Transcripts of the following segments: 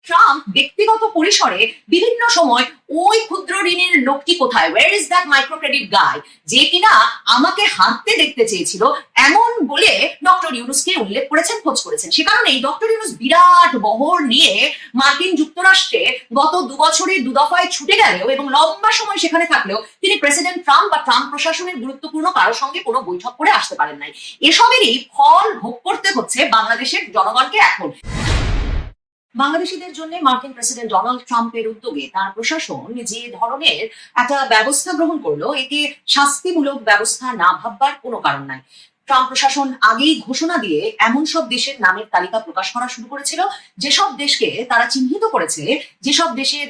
Trump ব্যক্তিগত পরিসরে বিভিন্ন সময় ওই ক্ষুদ্র ঋণের লোকটি কোথায়, where is that micro credit guy, যে কিনা আমাকে হারতে দেখতে চেয়েছিল, এমন বলে ডক্টর ইউনুসকে উল্লেখ করেছেন, খোঁজ করেছেন। সে কারণেই ডক্টর ইউনুস বিরাট বহর নিয়ে মার্কিন যুক্তরাষ্ট্রে গত 2 বছরে 2 দফায় ছুটে গেলেও এবং লম্বা সময় সেখানে থাকলেও তিনি প্রেসিডেন্ট ট্রাম্প বা ট্রাম্প প্রশাসনের গুরুত্বপূর্ণ কারোর সঙ্গে কোনো বৈঠক করে আসতে পারেন নাই। এসবেরই ফল ভোগ করতে হচ্ছে বাংলাদেশের জনগণকে। এখন বাংলাদেশিদের জন্য মার্কিন প্রেসিডেন্ট ডোনাল্ড ট্রাম্পের উদ্যোগে তার প্রশাসন যে ধরনের একটা ব্যবস্থা গ্রহণ করলো, একে শাস্তিমূলক ব্যবস্থা না ভাববার কোনো কারণ নাই। ট্রাম্প প্রশাসন আগেই ঘোষণা দিয়ে এমন সব দেশের নামের তালিকা প্রকাশ করা শুরু করেছিল যেসব দেশকে তারা চিহ্নিত করেছে, যেসব দেশের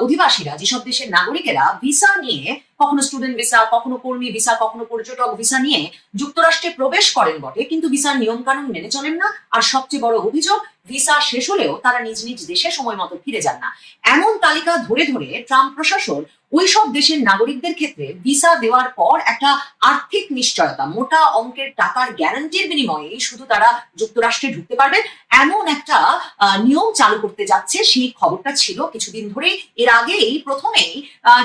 অধিবাসীরা, যেসব দেশের নাগরিকেরা ভিসা নিয়ে, কখনো স্টুডেন্ট ভিসা, কখনো কর্মী ভিসা, কখনো পর্যটক ভিসা নিয়ে যুক্তরাষ্ট্রে প্রবেশ করেন বটে, কিন্তু ভিসার নিয়ম কানুন মেনে চলেন না। আর সবচেয়ে বড় অভিযোগ, ভিসা শেষ হলেও তারা নিজ নিজ দেশে সময় মতো ফিরে যান না। এমন তালিকা ধরে ধরে ট্রাম্প প্রশাসন ওইসব দেশের নাগরিকদের ক্ষেত্রে ভিসা দেওয়ার পর একটা আর্থিক নিশ্চয়তা, মোটা অঙ্কের টাকার গ্যারান্টির বিনিময়ে শুধু তারা যুক্তরাষ্ট্রে ঢুকতে পারবেন এমন একটা নিয়ম চালু করতে যাচ্ছে। সেই খবরটা ছিল কিছুদিন ধরে। এর আগেই প্রথমেই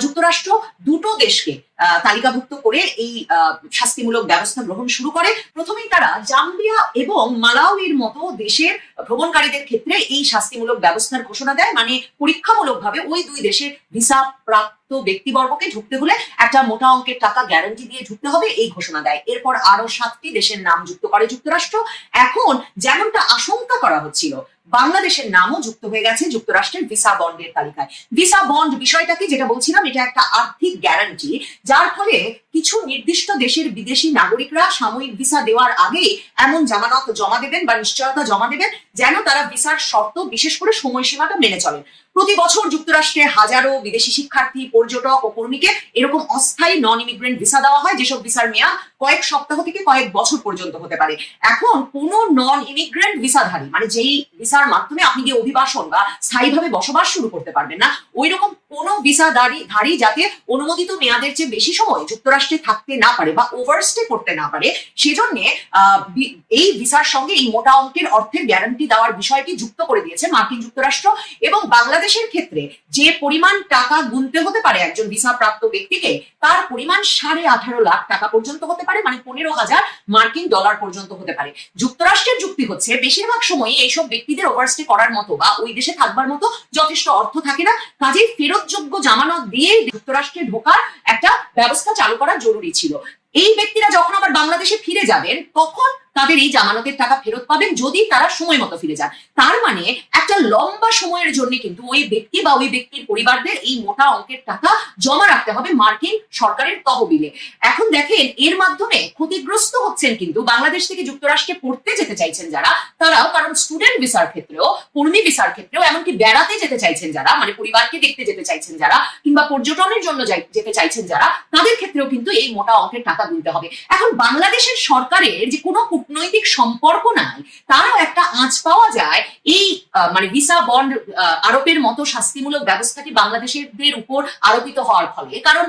যুক্তরাষ্ট্র দুটো দেশকে তালিকাভুক্ত করে এই শাস্তিমূলক ব্যবস্থা গ্রহণ শুরু করে। প্রথমেই তারা জাম্বিয়া এবং মালাউইর মতো দেশের ভ্রমণকারীদের ক্ষেত্রে এই শাস্তিমূলক ব্যবস্থার ঘোষণা দেয়, মানে পরীক্ষামূলকভাবে ওই 2 দেশের ভিসা প্রাপ্ত ব্যক্তিবর্গকে ঢুকতে হলে একটা মোটা অঙ্কের টাকা গ্যারান্টি দিয়ে ঢুকতে হবে, এই ঘোষণা দেয়। এরপর আরো 7টি দেশের নাম যুক্ত করে যুক্তরাষ্ট্র। এখন যেমনটা আশঙ্কা করা হচ্ছিল, বাংলাদেশের নামও যুক্ত হয়ে গেছে যুক্তরাষ্ট্রের ভিসা বন্ডের তালিকায়। ভিসা বন্ড বিষয়টাকে যেটা বলছিলাম, এটা একটা আর্থিক গ্যারান্টি, যার ফলে কিছু নির্দিষ্ট দেশের বিদেশি নাগরিকরা সাময়িক ভিসা দেওয়ার আগে এমন জামানত জমা দেবেন বা নিশ্চয়তা জমা দেবেন যেন তারা ভিসার শর্ত, বিশেষ করে সময়সীমাটা মেনে চলেন। প্রতি বছর যুক্তরাষ্ট্রে হাজারো বিদেশি শিক্ষার্থী, পর্যটক ও কর্মীকে এরকম অস্থায়ী নন ইমিগ্রেন্ট ভিসা দেওয়া হয়, যেসব ভিসার মেয়াদ কয়েক সপ্তাহ থেকে কয়েক বছর পর্যন্ত হতে পারে। এখন কোন নন ইমিগ্রেন্ট ভিসাধারী, মানে যেই ভিসার মাধ্যমে আপনি গিয়ে অভিবাসন বা স্থায়ীভাবে বসবাস শুরু করতে পারবেন না, ওই রকম কোন ভিসাধারী যাতে অনুমোদিত মেয়াদের চেয়ে বেশি সময় যুক্তরাষ্ট্রে থাকতে না পারে বা ওভারস্টে করতে না পারে, সেজন্য এই ভিসার সঙ্গে এই মোটা অঙ্কের অর্থের গ্যারান্টি দেওয়ার বিষয়টি যুক্ত করে দিয়েছে মার্কিন যুক্তরাষ্ট্র। এবং বাংলাদেশের ক্ষেত্রে যে পরিমাণ টাকা গুনতে হতে পারে একজন ভিসা প্রাপ্ত ব্যক্তিকে, তার পরিমাণ 18.5 লাখ টাকা পর্যন্ত হতে পারে, মানে 15,000 মার্কিন ডলার পর্যন্ত হতে পারে। যুক্তরাষ্ট্রের যুক্তি হচ্ছে, বেশিরভাগ সময় এইসব ব্যক্তিদের ওভারস্টে করার মতো বা ওই দেশে থাকবার মতো যথেষ্ট অর্থ থাকে না, কাজেই ফেরতযোগ্য জামানত দিয়ে যুক্তরাষ্ট্রে ঢোকার একটা ব্যবস্থা চালু করা জরুরি ছিল। এই ব্যক্তিরা যখন আবার বাংলাদেশে ফিরে যাবেন, তখন তাদের এই জামানতের টাকা ফেরত পাবেন যদি তারা সময় মতো ফিরে যান। তার মানে একটা লম্বা সময়ের জন্য কিন্তু ওই ব্যক্তি বা ওই ব্যক্তির পরিবারদের এই মোটা অঙ্কের টাকা জমা রাখতে হবে মার্কিন সরকারের তহবিলে। এখন দেখেন, এর মাধ্যমে ক্ষতিগ্রস্ত হচ্ছেন কিন্তু বাংলাদেশ থেকে যুক্তরাষ্ট্রে পড়তে যেতে চাইছেন যারা, তারাও। কারণ স্টুডেন্ট ভিসার ক্ষেত্রেও, কর্মী ভিসার ক্ষেত্রেও, এমনকি বেড়াতে যেতে চাইছেন যারা, মানে পরিবারকে দেখতে যেতে চাইছেন যারা, কিংবা পর্যটনের জন্য যেতে চাইছেন যারা, তাদের ক্ষেত্রেও কিন্তু এই মোটা অঙ্কের টাকা গুনতে হবে। এখন বাংলাদেশের সরকারের যে কোনো কূটনৈতিক সম্পর্ক নাই, তারও একটা আঁচ পাওয়া যায় এই মানে ভিসা বন্ড আরোপের মতো শাস্তিমূলক ব্যবস্থাটি বাংলাদেশের উপর আরোপিত হওয়ার ফলে। কারণ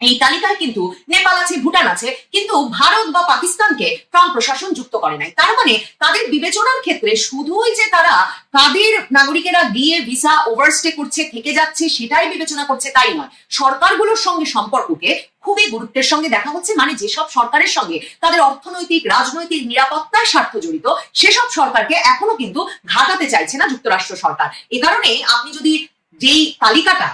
এই তালিকায় কিন্তু নেপাল আছে, ভুটান আছে, কিন্তু ভারত বা পাকিস্তানকে ট্রাম্প প্রশাসন যুক্ত করে নাই। তার মানে তাদের বিবেচনার ক্ষেত্রে শুধুই যে তারা তাদের নাগরিকেরা গিয়ে ভিসা ওভারস্টে করছে, থেকে যাচ্ছে, সেটাই বিবেচনা করছে তাই নয়, সরকারগুলোর সঙ্গে সম্পর্ককে খুবই গুরুত্বের সঙ্গে দেখা হচ্ছে। মানে যেসব সরকারের সঙ্গে তাদের অর্থনৈতিক, রাজনৈতিক, নিরাপত্তার স্বার্থ জড়িত, সেসব সরকারকে এখনো কিন্তু ঘাটাতে চাইছে না যুক্তরাষ্ট্র সরকার। এ কারণে আপনি যদি যেই তালিকাটা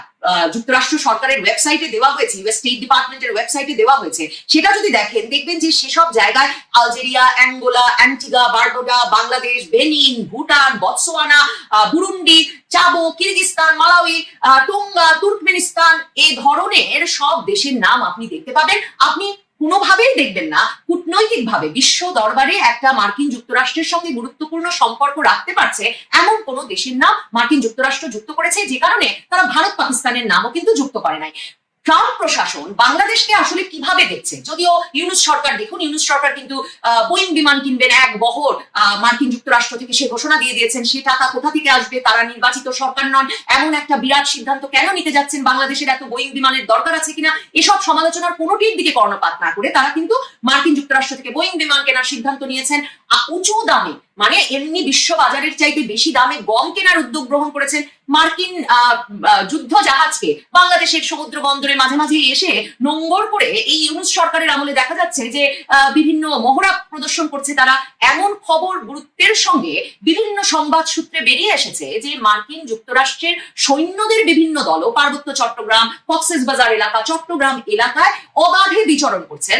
যুক্তরাষ্ট্র সরকারের ওয়েবসাইটে দেওয়া হয়েছে, ইউএস স্টেট ডিপার্টমেন্টের ওয়েবসাইটে দেওয়া হয়েছে, সেটা যদি দেখেন, দেখবেন যে সেসব জায়গায় Algeria, Angola, Antigua, Barbuda, Bangladesh, Benin, Bhutan, Botswana, Burundi, চাবো, কিরগিস্তান, মালাউই, টোঙ্গা, তুর্কমেনিস্তান, এই ধরনের সব দেশের নাম আপনি দেখতে পাবেন। আপনি কোনোভাবেই দেখবেন না কূটনৈতিকভাবে বিশ্ব দরবারে একটা মার্কিন যুক্তরাষ্ট্রের সঙ্গে গুরুত্বপূর্ণ সম্পর্ক রাখতে পারছে এমন কোনো দেশের নাম মার্কিন যুক্তরাষ্ট্র যুক্ত করেছে, যে কারণে তারা ভারত পাকিস্তানের নামও কিন্তু যুক্ত করে নাই। ট্রাম্প প্রশাসন বাংলাদেশকে আসলে কিভাবে দেখছে? যদিও ইউনূস সরকার, দেখুন ইউনূস সরকার কিন্তু বোয়িং বিমান কিনবেন এক বহর, মার্কিন যুক্তরাষ্ট্র থেকে সে ঘোষণা দিয়ে দিয়েছেন। সে টাকা কোথা থেকে আসবে? তারা নির্বাচিত সরকার নন, এমন একটা বিরাট সিদ্ধান্ত কেন নিতে যাচ্ছেন? বাংলাদেশের এত বোয়িং বিমানের দরকার আছে কিনা? এসব সমালোচনার কোনোটির দিকে কর্ণপাত না করে তারা কিন্তু মার্কিন যুক্তরাষ্ট্র থেকে বোয়িং বিমান কেনার সিদ্ধান্ত নিয়েছেন। উঁচু দামে, মানে এমনি বিশ্ব বাজারের চাইতে বেশি দামে গম কেনার উদ্যোগ গ্রহণ করেছেন। মার্কিন যুদ্ধ জাহাজকে বাংলাদেশের সমুদ্র বন্দরে মাঝে মাঝে এসে নোঙ্গর করে এই ইউনূস সরকারের আমলে দেখা যাচ্ছে যে বিভিন্ন মহড়া প্রদর্শন করছে তারা। এমন খবর গুরুত্বের সঙ্গে বিভিন্ন সংবাদ সূত্রে বেরিয়ে এসেছে যে মার্কিন যুক্তরাষ্ট্রের সৈন্যদের বিভিন্ন দলও পার্বত্য চট্টগ্রাম, কক্সবাজার এলাকা, চট্টগ্রাম এলাকায় অবাধে বিচরণ করছেন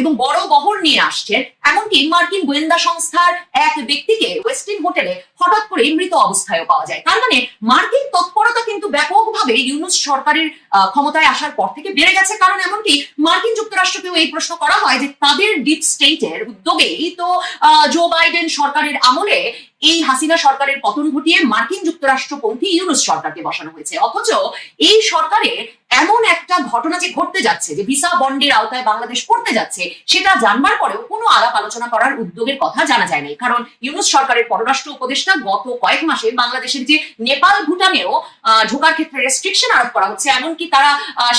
এবং বড় বহর নিয়ে আসছেন। এমনকি মার্কিন গোয়েন্দা সংস্থার এক ব্যক্তিকে ওয়েস্টিন হোটেলে হঠাৎ করে মৃত অবস্থায় পাওয়া যায়। তার মানে মার্কিন তৎপরতা কিন্তু ব্যাপকভাবে ইউনূস সরকারের ক্ষমতায় আসার পর থেকে বেড়ে গেছে। কারণ এমনকি মার্কিন যুক্তরাষ্ট্রকেও এই প্রশ্ন করা হয় যে তাদের ডিপ স্টেটের উদ্যোগেই তো জো বাইডেন সরকারের আমলে এই হাসিনা সরকারের পতন ঘটিয়ে মার্কিন যুক্তরাষ্ট্রপন্থী ইউনূস সরকারকে বসানো হয়েছে। অথচ এই সরকারের এমন একটা ঘটনা যে ঘটতে যাচ্ছে, যে ভিসা বন্ডের আওতায় বাংলাদেশ পড়তে যাচ্ছে, সেটা জানবার পরেও কোনো আলাপ আলোচনা করার উদ্যোগের কথা জানা যায় নাই। কারণ ইউনূস সরকারের পররাষ্ট্র উপদেষ্টা গত কয়েক মাসে বাংলাদেশের যে নেপাল, ভুটানেও ঢোকার ক্ষেত্রে রেস্ট্রিকশন আরোপ করা হচ্ছে, এমনকি তারা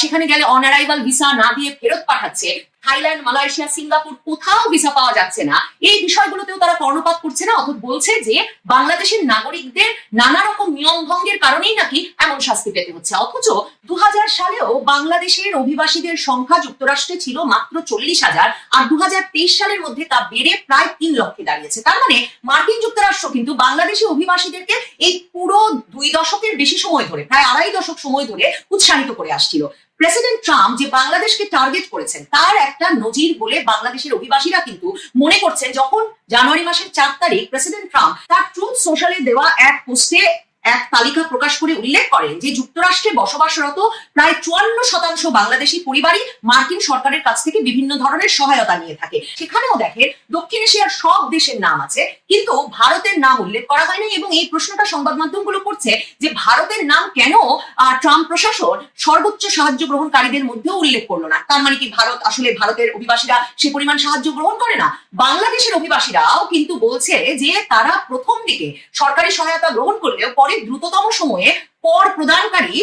সেখানে গেলে অন অ্যারাইভাল ভিসা না দিয়ে ফেরত পাঠাচ্ছে। থাইল্যান্ড, মালয়েশিয়া, সিঙ্গাপুর কোথাও ভিসা পাওয়া যাচ্ছে না। এই বিষয়গুলোতেও তারা কর্ণপাত করছে না, অথচ বলছে যে বাংলাদেশের নাগরিকদের নানা রকম নিয়ম ভঙ্গের কারণেই নাকি এমন শাস্তি পেতে হচ্ছে। অথচ 2000 সালেও বাংলাদেশের অভিবাসীদের সংখ্যা যুক্তরাষ্ট্রে ছিল মাত্র 40,000, আর 2023 সালের মধ্যে তা বেড়ে প্রায় 3 লক্ষে দাঁড়িয়েছে। তার মানে মার্কিন যুক্তরাষ্ট্র কিন্তু বাংলাদেশি অভিবাসীদেরকে এই পুরো 2 দশকের বেশি সময় ধরে, প্রায় 2.5 দশক সময় ধরে উৎসাহিত করে আসছিল। প্রেসিডেন্ট ট্রাম্প যে বাংলাদেশকে টার্গেট করেছেন তার একটা নজির বলে বাংলাদেশের অভিবাসীরা কিন্তু মনে করছেন। যখন জানুয়ারি মাসের 4 তারিখ প্রেসিডেন্ট ট্রাম্প তার ট্রুথ সোশ্যালে দেওয়া এক পোস্টে এক তালিকা প্রকাশ করে উল্লেখ করেন যে যুক্তরাষ্ট্রে বসবাসরত প্রায় 54% বাংলাদেশি পরিবারই মার্কিন সরকারের কাছ থেকে বিভিন্ন ধরনের সহায়তা নিয়ে থাকে। সেখানেও দেখেন দক্ষিণ এশিয়ার সব দেশের নাম আছে, কিন্তু ভারতের নাম উল্লেখ করা হয়নি। এবং এই প্রশ্নটা সংবাদ মাধ্যমগুলো করছে যে ভারতের নাম কেন ট্রাম্প প্রশাসন সর্বোচ্চ সাহায্য গ্রহণকারীদের মধ্যেও উল্লেখ করলো না। তার মানে কি ভারত আসলে, ভারতের অভিবাসীরা সে পরিমাণ সাহায্য গ্রহণ করে না? বাংলাদেশের অভিবাসীরাও কিন্তু বলছে যে তারা প্রথম দিকে সরকারি সহায়তা গ্রহণ করলেও পরে দ্রুততম সময়ে কর প্রদানকারী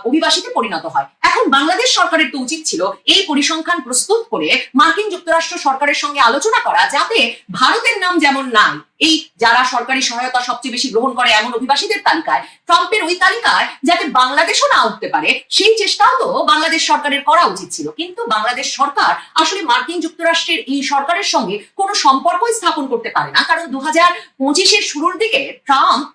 অভিবাসীতে পরিণত হয়। এখন বাংলাদেশ সরকারের তো উচিত ছিল এই পরিসংখ্যান প্রস্তুত করে মার্কিন যুক্তরাষ্ট্র সরকারের সঙ্গে আলোচনা করা, যাতে ভারতের নাম যেমন নাই এই যারা সরকারি সহায়তা সবচেয়ে বেশি গ্রহণ করে এমন অভিবাসীদের তালিকায়, ট্রাম্পের ওই তালিকায় যাতে বাংলাদেশও না উঠতে পারে, সেই চেষ্টাও তো বাংলাদেশ সরকারের করা উচিত ছিল। কিন্তু বাংলাদেশ সরকার আসলে মার্কিন যুক্তরাষ্ট্রের এই সরকারের সঙ্গে কোনো সম্পর্কই স্থাপন করতে পারে না। কারণ 2025-এর শুরুর দিকে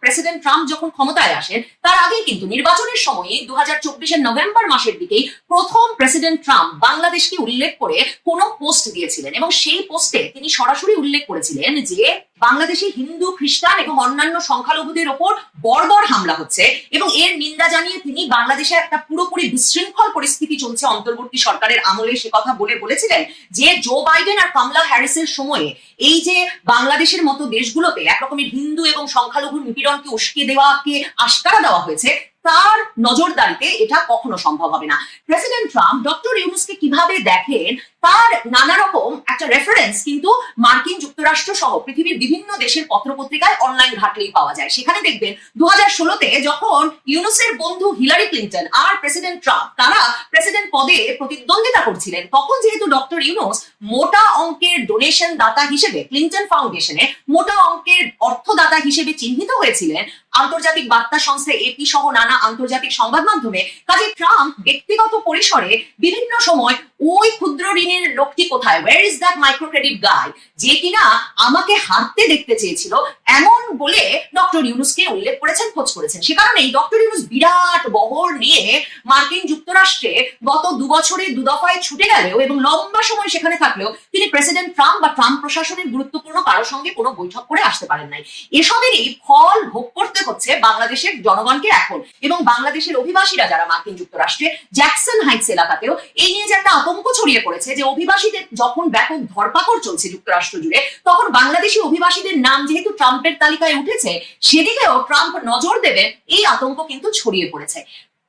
প্রেসিডেন্ট ট্রাম্প যখন ক্ষমতায় আসেন তার আগে কিন্তু নির্বাচনের সময়ে 2024-এর নভেম্বর মাসের দিকেই প্রথম প্রেসিডেন্ট ট্রাম্প বাংলাদেশকে উল্লেখ করে কোনো পোস্ট দিয়েছিলেন এবং সেই পোস্টে তিনি সরাসরি উল্লেখ করেছিলেন যে বাংলাদেশে হিন্দু, খ্রিস্টান এবং অন্যান্য সংখ্যালঘুদের ওপর বর্বর হামলা হচ্ছে এবং এর নিন্দা জানিয়ে তিনি বাংলাদেশে একটা পুরোপুরি বিশৃঙ্খল পরিস্থিতি চলছে অন্তর্বর্তী সরকারের আমলে সে কথা বলেছিলেন যে জো বাইডেন আর কমলা হ্যারিসের সময়ে এই যে বাংলাদেশের মতো দেশগুলোতে একরকমের হিন্দু এবং সংখ্যালঘু নিপীড়নকে উস্কে দেওয়াকে আশকারা দেওয়া হয়েছে, তার নজরদারিতে এটা কখনো সম্ভব হবে না। প্রেসিডেন্ট ট্রাম্প ডক্টর ইউনূসকে কিভাবে দেখেন তার নানা রকম একটা রেফারেন্স কিন্তু মার্কিন যুক্তরাষ্ট্র সহ পৃথিবীর বিভিন্ন দেশের পত্রপত্রিকায় অনলাইন ঘাটলেই পাওয়া যায়। সেখানে দেখবেন 2016-তে যখন ইউনূসের বন্ধু হিলারি ক্লিন্টন আর প্রেসিডেন্ট ট্রাম্প তারা প্রেসিডেন্ট পদে প্রতিদ্বন্দ্বিতা করছিলেন, তখন যেহেতু ডক্টর ইউনূস মোটা অঙ্কের ডোনেশন দাতা হিসেবে ক্লিন্টন ফাউন্ডেশনে মোটা অঙ্কের অর্থদাতা হিসেবে চিহ্নিত হয়েছিলেন আন্তর্জাতিক বার্তা সংস্থা এপি সহ নানা আন্তর্জাতিক সংবাদ মাধ্যমে, কাজে ট্রাম্প ব্যক্তিগত পরিসরে বিভিন্ন সময় ওই ক্ষুদ্র ঋণের লোকটি কোথায়, where is that micro credit guy, যে কিনা আমাকে হারতে দেখতে চেয়েছিল, এমন বলে ডক্টর ইউনূসকে উল্লেখ করেছেন, খোঁজ করেছেন। সে কারণেই ডক্টর ইউনূস বিরাট বহর নিয়ে মার্কিন যুক্তরাষ্ট্রে গত 2 বছরে 2 দফায় ছুটে গেলেও এবং লম্বা সময় সেখানে থাকলেও তিনি প্রেসিডেন্ট ট্রাম্প বা ট্রাম্প প্রশাসনের গুরুত্বপূর্ণ কারোর সঙ্গে কোনো বৈঠক করে আসতে পারেন নাই। এসবেরই ফল ভোগ করতে হচ্ছে বাংলাদেশের জনগণকে এখন। এবং বাংলাদেশের অভিবাসীরা যারা মার্কিন যুক্তরাষ্ট্রে জ্যাকসন হাইটস এলাকাতেও এই নিয়ে যে একটা আতঙ্ক ছড়িয়ে পড়েছে যে অভিবাসীদের যখন ব্যাপক ধরপাকড় চলছে যুক্তরাষ্ট্র জুড়ে, তখন বাংলাদেশি অভিবাসীদের নাম যেহেতু ট্রাম্পের তালিকায় উঠেছে, সেদিকেও ট্রাম্প নজর দেবেন, এই আতঙ্ক কিন্তু ছড়িয়ে পড়েছে।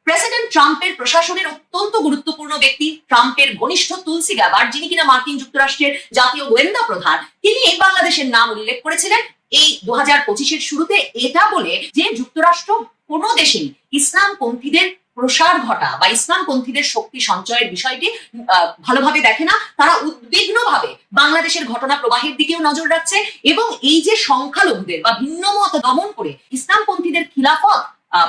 প্রেসিডেন্ট ট্রাম্পের প্রশাসনের অত্যন্ত গুরুত্বপূর্ণ ব্যক্তি, ট্রাম্পের ঘনিষ্ঠ তুলসী গ্যাবার্ড, যিনি কিনা মার্কিন যুক্তরাষ্ট্রের জাতীয় গোয়েন্দা প্রধান, তিনি বাংলাদেশের নাম উল্লেখ করেছিলেন এই 2025-এর শুরুতে, এটা বলে যে যুক্তরাষ্ট্র কোনো দেশেই ইসলামপন্থীদের প্রসার ঘটা বা ইসলামপন্থীদের শক্তি সঞ্চয়ের বিষয়টি ভালোভাবে দেখে না। তারা উদ্বিগ্নভাবে বাংলাদেশের ঘটনা প্রবাহের দিকেও নজর রাখছে এবং এই যে সংখ্যালঘুদের বা ভিন্ন মত দমন করে ইসলামপন্থীদের খিলাফত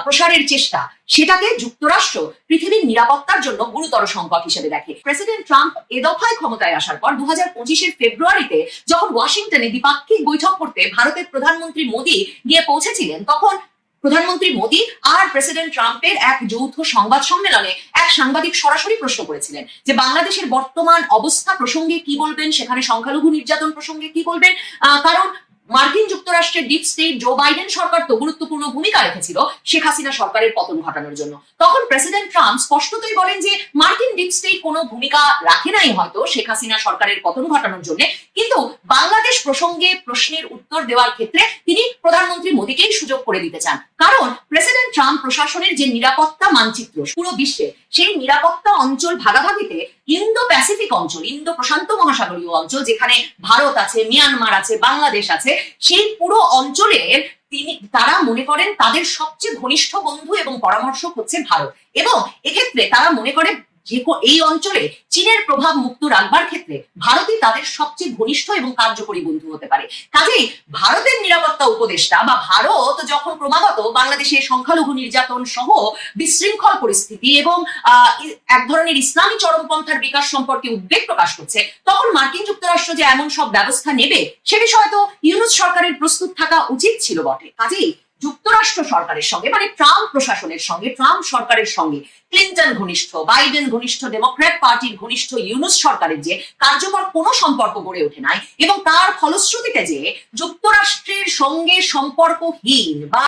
প্রসারের চেষ্টা, সেটাকে যুক্তরাষ্ট্র পৃথিবীর নিরাপত্তার জন্য গুরুতর সংকট হিসেবে দেখে। প্রেসিডেন্ট ট্রাম্প এ দফায় ক্ষমতায় আসার পর 2025-এর ফেব্রুয়ারিতে যখন ওয়াশিংটনে দ্বিপাক্ষিক বৈঠক করতে ভারতের প্রধানমন্ত্রী মোদী গিয়ে পৌঁছেছিলেন, তখন প্রধানমন্ত্রী মোদী আর প্রেসিডেন্ট ট্রাম্পের এক যৌথ সংবাদ সম্মেলনে এক সাংবাদিক সরাসরি প্রশ্ন করেছিলেন যে বাংলাদেশের বর্তমান অবস্থা প্রসঙ্গে কি বলবেন, সেখানে সংখ্যালঘু নির্যাতন প্রসঙ্গে কি বলবেন, কারণ মার্কিন যুক্তরাষ্ট্রের ডিপ স্টেট জো বাইডেন সরকার তো গুরুত্বপূর্ণ ভূমিকা রেখেছিল শেখ হাসিনা সরকারের পতন ঘটানোর জন্য। তখন প্রেসিডেন্ট ট্রাম্প স্পষ্টতই বলেন যে মার্কিন ডিপ স্টেট কোনো ভূমিকা রাখে নাই হয়তো শেখ হাসিনা সরকারের পতন ঘটানোর জন্য, কিন্তু বাংলাদেশ প্রসঙ্গে প্রশ্নের উত্তর দেওয়ার ক্ষেত্রে তিনি প্রধানমন্ত্রী মোদীকেই সুযোগ করে দিতে চান। কারণ প্রেসিডেন্ট ট্রাম্প প্রশাসনের যে নিরাপত্তা মানচিত্র পুরো বিশ্বে, সেই নিরাপত্তা অঞ্চল ভাগাভাগিতে ইন্দো প্যাসিফিক অঞ্চল, ইন্দো প্রশান্ত মহাসাগরীয় অঞ্চল, যেখানে ভারত আছে, মিয়ানমার আছে, বাংলাদেশ আছে, সেই পুরো অঞ্চলের তারা মনে করেন তাদের সবচেয়ে ঘনিষ্ঠ বন্ধু এবং পরামর্শক হচ্ছে ভারত, এবং এক্ষেত্রে তারা মনে করে যে এই অঞ্চলে চীনের প্রভাব মুক্ত রাখবার ক্ষেত্রে ভারতই তাদের সবচেয়ে ঘনিষ্ঠ এবং কার্যকরী বন্ধু হতে পারে। কাজেই ভারতের নিরাপত্তা উপদেষ্টা বা ভারত যখন ক্রমাগত বাংলাদেশে সংখ্যালঘু নির্যাতন সহ বিশৃঙ্খল পরিস্থিতি এবং এক ধরনের ইসলামী চরমপন্থার বিকাশ সম্পর্কে উদ্বেগ প্রকাশ করছে, তখন মার্কিন যুক্তরাষ্ট্র যে এমন সব ব্যবস্থা নেবে সে বিষয়ে তো ইউনূস সরকারের প্রস্তুত থাকা উচিত ছিল বটে। কাজেই যুক্তরাষ্ট্র সরকারের সঙ্গে, মানে ট্রাম্প প্রশাসনের সঙ্গে, ট্রাম্প সরকারের সঙ্গে ক্লিন্টন ঘনিষ্ঠ, বাইডেন ঘনিষ্ঠ, ডেমোক্র্যাট পার্টির ঘনিষ্ঠ ইউনূস সরকারের যে কার্যকর কোনো সম্পর্ক গড়ে ওঠে নাই এবং তার ফলশ্রুতিতে যে যুক্তরাষ্ট্রের সঙ্গে সম্পর্কহীন বা